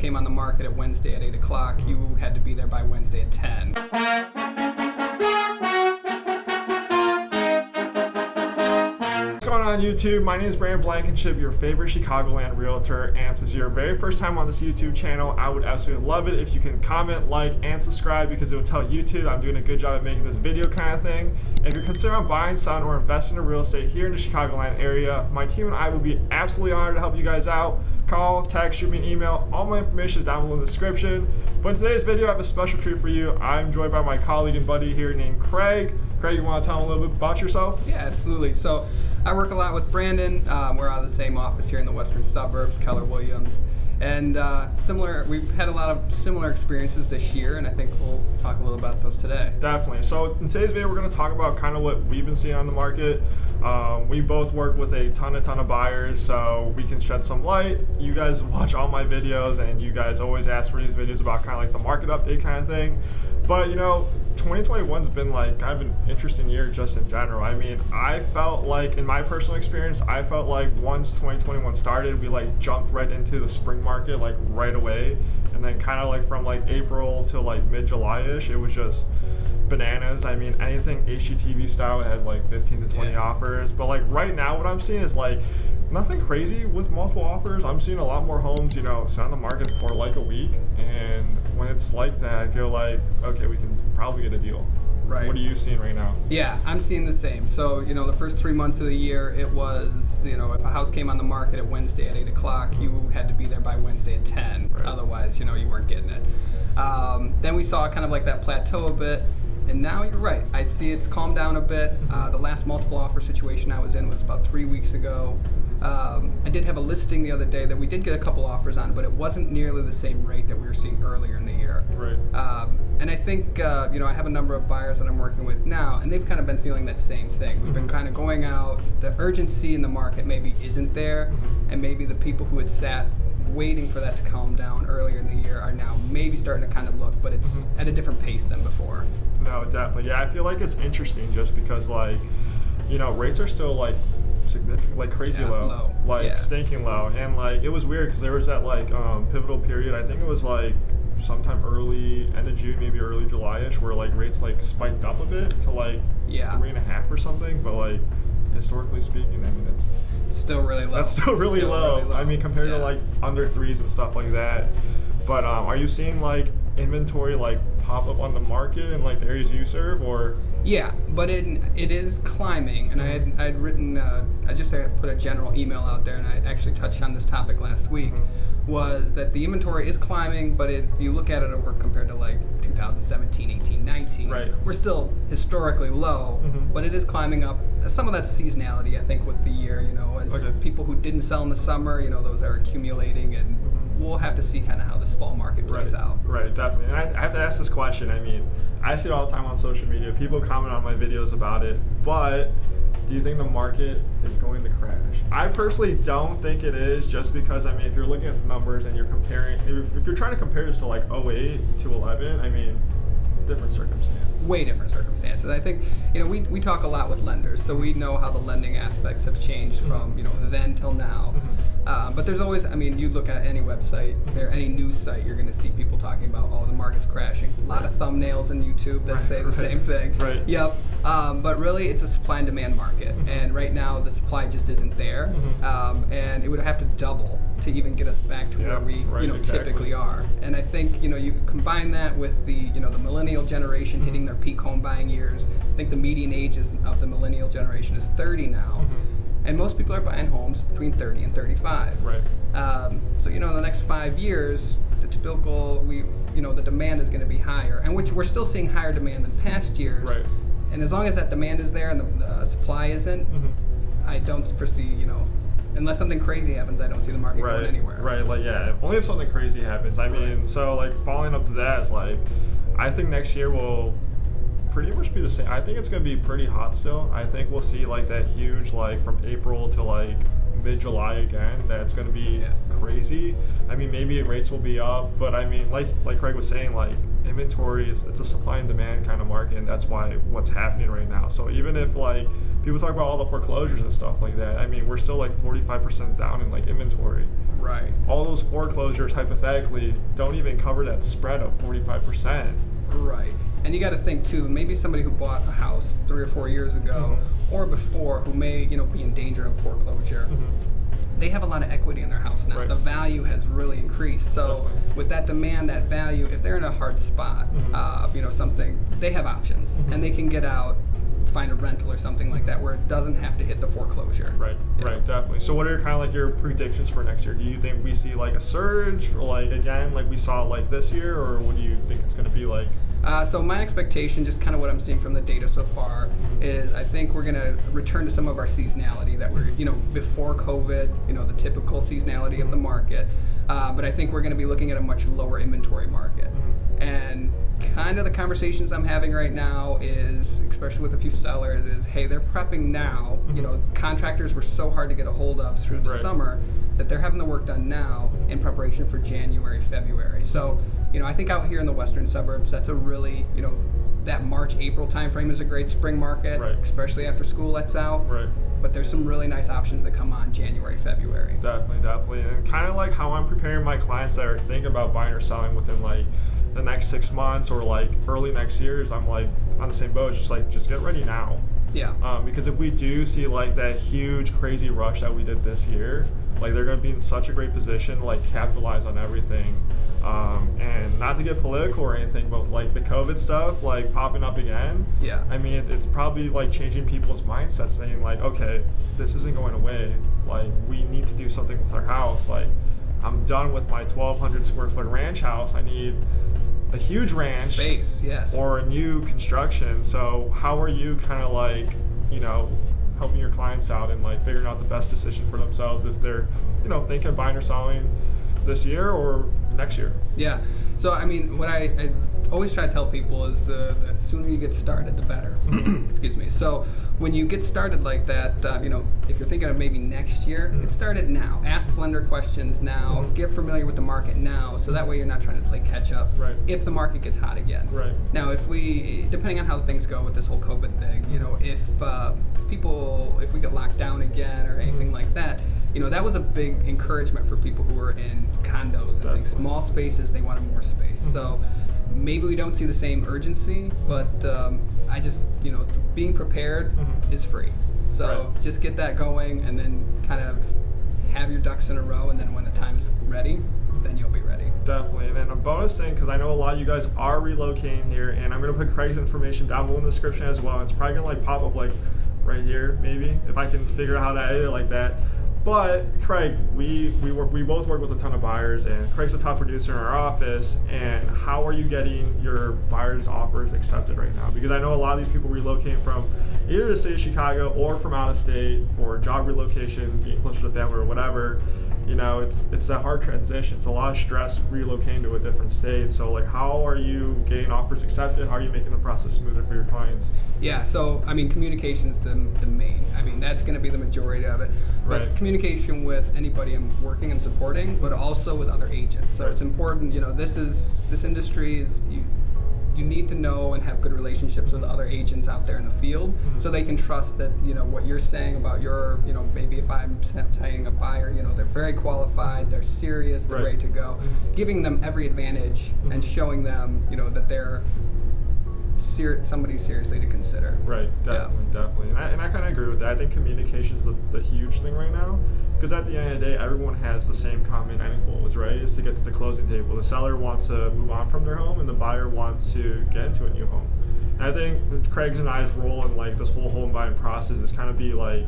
came on the market at Wednesday at 8 o'clock, you had to be there by Wednesday at 10. What's going on YouTube? My name is Brandon Blankenship, your favorite Chicagoland realtor, and if this is your very first time on this YouTube channel, I would absolutely love it if you can comment, like, and subscribe, because it will tell YouTube I'm doing a good job at making this video kind of thing. If you're considering buying, selling, or investing in real estate here in the Chicagoland area, my team and I will be absolutely honored to help you guys out. Call, text, shoot me an email. All my information is down below in the description. But in today's video, I have a special treat for you. I'm joined by my colleague and buddy here named Craig. Craig, you want to tell him a little bit about yourself? Yeah, absolutely. So I work a lot with Brandon. We're out of the same office here in the western suburbs, Keller Williams. And we've had a lot of similar experiences this year, and I think we'll talk a little about those today. Definitely. So in today's video, we're going to talk about kind of what we've been seeing on the market. We both work with a ton of buyers, so we can shed some light. You guys watch all my videos, and you guys always ask for these videos about kind of like the market update kind of thing. But you know, 2021's been like kind of an interesting year just in general. I mean, I felt like, in my personal experience, I felt like once 2021 started, we like jumped right into the spring market like right away, and then kind of like from like April to like mid-July-ish, it was just bananas. I mean, anything HGTV style had like 15 to 20 offers, but like right now what I'm seeing is like nothing crazy with multiple offers. I'm seeing a lot more homes, you know, sit on the market for like a week, and when it's like that, I feel like, okay, we can probably get a deal. Right. What are you seeing right now? Yeah, I'm seeing the same. So, you know, the first 3 months of the year, it was, you know, if a house came on the market at Wednesday at 8 o'clock, you had to be there by Wednesday at 10. Right. Otherwise, you know, you weren't getting it. Then we saw kind of like that plateau a bit. And now you're right. I see it's calmed down a bit. The last multiple offer situation I was in was about 3 weeks ago. I did have a listing the other day that we did get a couple offers on, but it wasn't nearly the same rate that we were seeing earlier in the year. Right. And I think, you know, I have a number of buyers that I'm working with now, and they've kind of been feeling that same thing. We've been kind of going out, the urgency in the market maybe isn't there, and maybe the people who had sat waiting for that to calm down earlier in the year are now maybe starting to kind of look, but it's at a different pace than before. No, definitely. Yeah, I feel like it's interesting just because, like, you know, rates are still like significant, like crazy low, like stinking low, and like it was weird because there was that like pivotal period. I think it was like sometime end of June, maybe early July-ish, where like rates like spiked up a bit to like 3.5 or something. But like historically speaking, I mean it's still really low. That's still really low. I mean, compared to like under threes and stuff like that. But are you seeing like inventory like pop up on the market in like the areas you serve, or? Yeah, but it is climbing, and I'd written, I just put a general email out there, and I actually touched on this topic last week, was that the inventory is climbing, but if you look at it over compared to like 2017, 18, 19, we're still historically low, but it is climbing up. Some of that's seasonality, I think, with the year, you know, as people who didn't sell in the summer, you know, those are accumulating, and we'll have to see kind of how this fall market plays out. Right, definitely. And I have to ask this question. I mean, I see it all the time on social media. People comment on my videos about it, but do you think the market is going to crash? I personally don't think it is, just because, I mean, if you're looking at the numbers and you're comparing, if you're trying to compare this to like 08 to 11, I mean, different circumstance. Way different circumstances. I think, you know, we talk a lot with lenders, so we know how the lending aspects have changed from, you know, then till now. But there's always, I mean, you look at any website or any news site, you're going to see people talking about, oh, the market's crashing. A lot of thumbnades on YouTube that say the same thing. Yep. But really, it's a supply and demand market, and right now the supply just isn't there, and it would have to double to even get us back to where we, you know, typically are. And I think, you know, you combine that with the, you know, the millennial generation hitting their peak home buying years. I think the median age of the millennial generation is 30 now. And most people are buying homes between 30 and 35. So, you know, in the next 5 years, the typical, you know, the demand is going to be higher, and which we're still seeing higher demand than past years. And as long as that demand is there and the supply isn't, I don't foresee, you know, unless something crazy happens, I don't see the market going anywhere. Like, yeah, only if something crazy happens. I mean, so like following up to that is like, I think next year will pretty much be the same. I think it's going to be pretty hot still. I think we'll see like that huge, like from April to like mid-July again. That's going to be crazy. I mean, maybe rates will be up, but I mean, like Craig was saying, like inventory it's a supply and demand kind of market, and that's why what's happening right now. So even if like people talk about all the foreclosures and stuff like that, I mean, we're still like 45% down in like inventory. Right. All those foreclosures hypothetically don't even cover that spread of 45%. Right. And you got to think too, maybe somebody who bought a house 3 or 4 years ago or before, who may, be in danger of foreclosure, they have a lot of equity in their house now. Right. The value has really increased. So with that demand, that value, if they're in a hard spot, something, they have options and they can get out, find a rental or something like that where it doesn't have to hit the foreclosure. Right, right, definitely. So what are kind of like your predictions for next year? Do you think we see like a surge, or like again like we saw like this year, or what do you think it's going to be like? So my expectation, just kind of what I'm seeing from the data so far, is I think we're going to return to some of our seasonality that we're, before COVID, the typical seasonality of the market. But I think we're going to be looking at a much lower inventory market. And kind of the conversations I'm having right now is, especially with a few sellers, is, hey, they're prepping now. Contractors were so hard to get a hold of through the summer that they're having the work done now in preparation for January, February. So, I think out here in the western suburbs, that's a really, that March, April timeframe is a great spring market, especially after school lets out. Right. But there's some really nice options that come on January, February. Definitely. And kind of like how I'm preparing my clients that are thinking about buying or selling within like the next 6 months or like early next year, is I'm like on the same boat, just get ready now. Yeah. Because if we do see like that huge crazy rush that we did this year, like they're going to be in such a great position to like capitalize on everything. And not to get political or anything, but like the COVID stuff like popping up again. Yeah. I mean, it's probably like changing people's mindsets, saying like, okay, this isn't going away. Like we need to do something with our house. Like I'm done with my 1,200 square foot ranch house. I need a huge ranch space, yes, or a new construction. So how are you kind of like, helping your clients out and like figuring out the best decision for themselves if they're, thinking of buying or selling this year or next year? Yeah. So I mean, what I always try to tell people is the sooner you get started, the better. Excuse me. So when you get started like that, if you're thinking of maybe next year, get started now. Ask lender questions now. Get familiar with the market now, so that way you're not trying to play catch up. Right. If the market gets hot again. Right. Now, depending on how things go with this whole COVID thing, if we get locked down again or anything like that, that was a big encouragement for people who were in condos and things, small spaces. They wanted more space. So maybe we don't see the same urgency, but I just, being prepared is free. So just get that going and then kind of have your ducks in a row, and then when the time is ready, then you'll be ready. Definitely. And then a bonus thing, because I know a lot of you guys are relocating here, and I'm going to put Craig's information down below in the description as well. It's probably going to like pop up like right here, maybe, if I can figure out how to edit it like that. But Craig, we both work with a ton of buyers, and Craig's the top producer in our office. And how are you getting your buyers' offers accepted right now? Because I know a lot of these people relocating from either the city of Chicago or from out of state for job relocation, being closer to family or whatever. It's a hard transition. It's a lot of stress relocating to a different state. So like, how are you getting offers accepted? How are you making the process smoother for your clients? Yeah, so I mean, communication's the main. I mean, that's going to be the majority of it. But communication with anybody I'm working and supporting, but also with other agents. So it's important. This industry is you need to know and have good relationships with other agents out there in the field, so they can trust that what you're saying about your maybe if I'm saying a buyer, they're very qualified, they're serious, they're ready to go, giving them every advantage and showing them that they're somebody seriously to consider. Right, definitely. And I kind of agree with that. I think communication is the huge thing right now, because at the end of the day, everyone has the same common end goals, right? Is to get to the closing table. The seller wants to move on from their home, and the buyer wants to get into a new home. And I think Craig's and I's role in like this whole home buying process is kind of be like,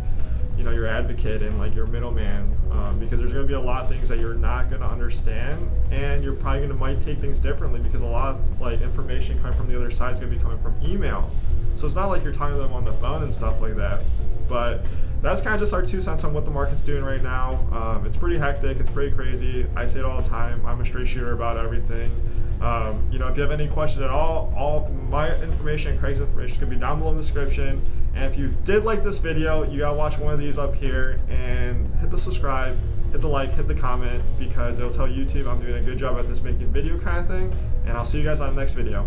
your advocate and like your middleman, because there's going to be a lot of things that you're not going to understand, and you're probably might take things differently, because a lot of like information coming from the other side is going to be coming from email. So it's not like you're talking to them on the phone and stuff like that. But that's kind of just our 2 cents on what the market's doing right now. It's pretty hectic. It's pretty crazy. I say it all the time. I'm a straight shooter about everything. If you have any questions at all my information and Craig's information is going to be down below in the description. And if you did like this video, you got to watch one of these up here and hit the subscribe. hit the like, hit the comment, because it'll tell YouTube I'm doing a good job at this making video kind of thing. And I'll see you guys on the next video.